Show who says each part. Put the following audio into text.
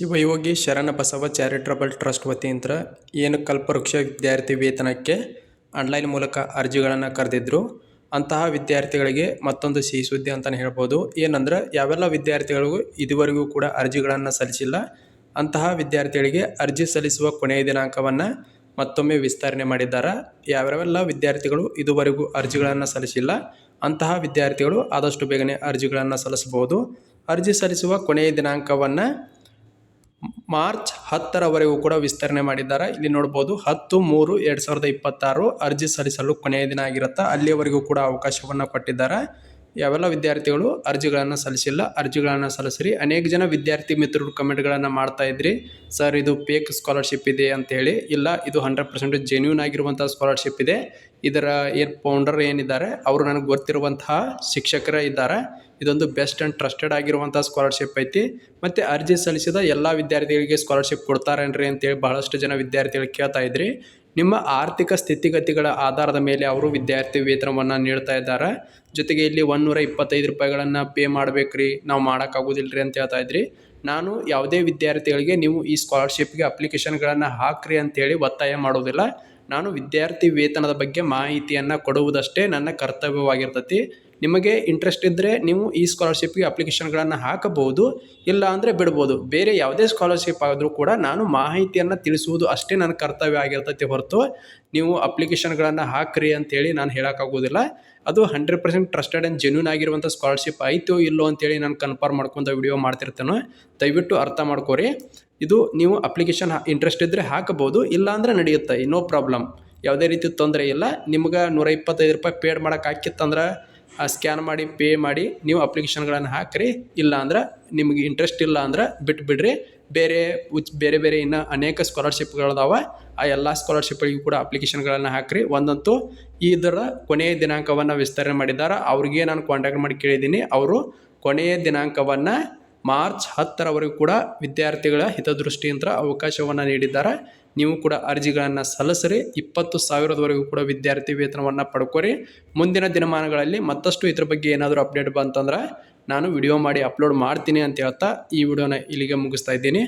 Speaker 1: Shivayogi Sharanabasava charitable trust ವತಿಯಿಂದ ಏನು ಕಲ್ಪವೃಕ್ಷ ವಿದ್ಯಾರ್ಥಿ ವೇತನಕ್ಕೆ ಆನ್ಲೈನ್ ಮೂಲಕ ಅರ್ಜಿಗಳನ್ನು ಕರೆದಿದ್ರು ಅಂತಹ ವಿದ್ಯಾರ್ಥಿಗಳಿಗೆ ಮತ್ತೊಂದು ಸಿಹಿ ಸುದ್ದಿ ಅಂತಲೇ ಹೇಳ್ಬೋದು. ಏನಂದ್ರೆ ಯಾವೆಲ್ಲ ವಿದ್ಯಾರ್ಥಿಗಳಿಗೂ ಇದುವರೆಗೂ ಕೂಡ ಅರ್ಜಿಗಳನ್ನು ಸಲ್ಲಿಸಿಲ್ಲ ಅಂತಹ ವಿದ್ಯಾರ್ಥಿಗಳಿಗೆ ಅರ್ಜಿ ಸಲ್ಲಿಸುವ ಕೊನೆಯ ದಿನಾಂಕವನ್ನು ಮತ್ತೊಮ್ಮೆ ವಿಸ್ತರಣೆ ಮಾಡಿದ್ದಾರೆ. ಯಾವೆಲ್ಲ ವಿದ್ಯಾರ್ಥಿಗಳು ಇದುವರೆಗೂ ಅರ್ಜಿಗಳನ್ನು ಸಲ್ಲಿಸಿಲ್ಲ ಅಂತಹ ವಿದ್ಯಾರ್ಥಿಗಳು ಆದಷ್ಟು ಬೇಗನೆ ಅರ್ಜಿಗಳನ್ನು ಸಲ್ಲಿಸಬಹುದು. ಅರ್ಜಿ ಸಲ್ಲಿಸುವ ಕೊನೆಯ ದಿನಾಂಕವನ್ನು ಮಾರ್ಚ್ 10ರವರೆಗೂ ಕೂಡ ವಿಸ್ತರಣೆ ಮಾಡಿದ್ದಾರೆ. ಇಲ್ಲಿ ನೋಡ್ಬೋದು 10/3/2026 ಅರ್ಜಿ ಸಲ್ಲಿಸಲು ಕೊನೆಯ ದಿನ ಆಗಿರುತ್ತೆ. ಅಲ್ಲಿಯವರೆಗೂ ಕೂಡ ಅವಕಾಶವನ್ನು ಕೊಟ್ಟಿದ್ದಾರೆ. ಯಾವೆಲ್ಲ ವಿದ್ಯಾರ್ಥಿಗಳು ಅರ್ಜಿಗಳನ್ನು ಸಲ್ಲಿಸಿಲ್ಲ ಅರ್ಜಿಗಳನ್ನು ಸಲ್ಲಿಸ್ರಿ. ಅನೇಕ ಜನ ವಿದ್ಯಾರ್ಥಿ ಮಿತ್ರರು ಕಮೆಂಟ್ಗಳನ್ನು ಮಾಡ್ತಾ ಇದ್ರಿ, ಸರ್ ಇದು ಫೇಕ್ ಸ್ಕಾಲರ್ಶಿಪ್ ಇದೆ ಅಂತೇಳಿ. ಇಲ್ಲ, ಇದು 100% ಜೆನ್ಯೂನ್ ಆಗಿರುವಂಥ ಸ್ಕಾಲರ್ಶಿಪ್ ಇದೆ. ಇದರ ಫೌಂಡರ್ ಏನಿದ್ದಾರೆ ಅವರು ನನಗೆ ಗೊತ್ತಿರುವಂತಹ ಶಿಕ್ಷಕರ ಇದ್ದಾರೆ. ಇದೊಂದು ಬೆಸ್ಟ್ ಆ್ಯಂಡ್ ಟ್ರಸ್ಟೆಡ್ ಆಗಿರುವಂಥ ಸ್ಕಾಲರ್ಶಿಪ್ ಐತಿ. ಮತ್ತು ಅರ್ಜಿ ಸಲ್ಲಿಸಿದ ಎಲ್ಲ ವಿದ್ಯಾರ್ಥಿಗಳಿಗೆ ಸ್ಕಾಲರ್ಶಿಪ್ ಕೊಡ್ತಾರೇನ್ರಿ ಅಂತೇಳಿ ಬಹಳಷ್ಟು ಜನ ವಿದ್ಯಾರ್ಥಿಗಳು ಕೇಳ್ತಾ ಇದ್ರಿ. ನಿಮ್ಮ ಆರ್ಥಿಕ ಸ್ಥಿತಿಗತಿಗಳ ಆಧಾರದ ಮೇಲೆ ಅವರು ವಿದ್ಯಾರ್ಥಿ ವೇತನವನ್ನು ನೀಡ್ತಾ ಇದ್ದಾರೆ. ಜೊತೆಗೆ ಇಲ್ಲಿ 125 ರೂಪಾಯಿಗಳನ್ನು ಪೇ ಮಾಡಬೇಕ್ರಿ, ನಾವು ಮಾಡೋಕ್ಕಾಗೋದಿಲ್ಲರಿ ಅಂತ ಹೇಳ್ತಾ ಇದ್ರಿ. ನಾನು ಯಾವುದೇ ವಿದ್ಯಾರ್ಥಿಗಳಿಗೆ ನೀವು ಈ ಸ್ಕಾಲರ್ಶಿಪ್ಗೆ ಅಪ್ಲಿಕೇಶನ್ಗಳನ್ನು ಹಾಕ್ರಿ ಅಂತೇಳಿ ಒತ್ತಾಯ ಮಾಡೋದಿಲ್ಲ. ನಾನು ವಿದ್ಯಾರ್ಥಿ ವೇತನದ ಬಗ್ಗೆ ಮಾಹಿತಿಯನ್ನು ಕೊಡುವುದಷ್ಟೇ ನನ್ನ ಕರ್ತವ್ಯವಾಗಿರ್ತೈತಿ. ನಿಮಗೆ ಇಂಟ್ರೆಸ್ಟ್ ಇದ್ದರೆ ನೀವು ಈ ಸ್ಕಾಲರ್ಶಿಪ್ಗೆ ಅಪ್ಲಿಕೇಶನ್ಗಳನ್ನು ಹಾಕಬಹುದು, ಇಲ್ಲ ಅಂದರೆ ಬಿಡ್ಬೋದು. ಬೇರೆ ಯಾವುದೇ ಸ್ಕಾಲರ್ಶಿಪ್ ಆದರೂ ಕೂಡ ನಾನು ಮಾಹಿತಿಯನ್ನು ತಿಳಿಸುವುದು ಅಷ್ಟೇ ನನ್ನ ಕರ್ತವ್ಯ ಆಗಿರ್ತೈತಿ ಹೊರತು ನೀವು ಅಪ್ಲಿಕೇಶನ್ಗಳನ್ನು ಹಾಕ್ರಿ ಅಂತೇಳಿ ನಾನು ಹೇಳೋಕ್ಕಾಗೋದಿಲ್ಲ. ಅದು 100% ಟ್ರಸ್ಟೆಡ್ ಆ್ಯಂಡ್ ಜೆನ್ಯೂನ್ ಆಗಿರುವಂಥ ಸ್ಕಾಲರ್ಶಿಪ್ ಐತೋ ಇಲ್ಲೋ ಅಂತೇಳಿ ನಾನು ಕನ್ಫರ್ಮ್ ಮಾಡ್ಕೊಂಡು ವಿಡಿಯೋ ಮಾಡ್ತಿರ್ತೇನೆ. ದಯವಿಟ್ಟು ಅರ್ಥ ಮಾಡ್ಕೋರಿ. ಇದು ನೀವು ಅಪ್ಲಿಕೇಶನ್ ಇಂಟ್ರೆಸ್ಟ್ ಇದ್ದರೆ ಹಾಕಬಹುದು, ಇಲ್ಲ ಅಂದರೆ ನಡೆಯುತ್ತೆ, ನೋ ಪ್ರಾಬ್ಲಮ್, ಯಾವುದೇ ರೀತಿ ತೊಂದರೆ ಇಲ್ಲ. ನಿಮ್ಗೆ 125 ರೂಪಾಯಿ ಪೇಡ್ ಮಾಡೋಕೆ ಹಾಕಿತ್ತಂದ್ರೆ ಸ್ಕ್ಯಾನ್ ಮಾಡಿ ಪೇ ಮಾಡಿ ನೀವು ಅಪ್ಲಿಕೇಶನ್ಗಳನ್ನು ಹಾಕಿರಿ. ಇಲ್ಲ ಅಂದ್ರೆ ನಿಮಗೆ ಇಂಟ್ರೆಸ್ಟ್ ಇಲ್ಲ ಅಂದ್ರೆ ಬಿಟ್ಬಿಡ್ರಿ. ಬೇರೆ ಬೇರೆ ಇನ್ನು ಅನೇಕ ಸ್ಕಾಲರ್ಶಿಪ್ಗಳದಾವೆ, ಆ ಎಲ್ಲ ಸ್ಕಾಲರ್ಶಿಪ್ಗಳಿಗೂ ಕೂಡ ಅಪ್ಲಿಕೇಶನ್ಗಳನ್ನು ಹಾಕಿರಿ. ಒಂದಂತೂ ಇದರ ಕೊನೆಯ ದಿನಾಂಕವನ್ನು ವಿಸ್ತರಣೆ ಮಾಡಿದ್ದಾರೆ. ಅವ್ರಿಗೆ ನಾನು ಕಾಂಟ್ಯಾಕ್ಟ್ ಮಾಡಿ ಕೇಳಿದ್ದೀನಿ. ಅವರು ಕೊನೆಯ ದಿನಾಂಕವನ್ನು ಮಾರ್ಚ್ 10ರವರೆಗೂ ಕೂಡ ವಿದ್ಯಾರ್ಥಿಗಳ ಹಿತದೃಷ್ಟಿಯಿಂದ ಅವಕಾಶವನ್ನು ನೀಡಿದ್ದಾರೆ. ನೀವು ಕೂಡ ಅರ್ಜಿಗಳನ್ನು ಸಲ್ಲಿಸ್ರಿ. 20,000ವರೆಗೂ ಕೂಡ ವಿದ್ಯಾರ್ಥಿ ವೇತನವನ್ನು ಪಡ್ಕೋರಿ. ಮುಂದಿನ ದಿನಮಾನಗಳಲ್ಲಿ ಮತ್ತಷ್ಟು ಇದ್ರ ಬಗ್ಗೆ ಏನಾದರೂ ಅಪ್ಡೇಟ್ ಬಂತಂದ್ರೆ ನಾನು ವಿಡಿಯೋ ಮಾಡಿ ಅಪ್ಲೋಡ್ ಮಾಡ್ತೀನಿ ಅಂತ ಹೇಳ್ತಾ ಈ ವಿಡಿಯೋನ ಇಲ್ಲಿಗೆ ಮುಗಿಸ್ತಾ ಇದ್ದೀನಿ.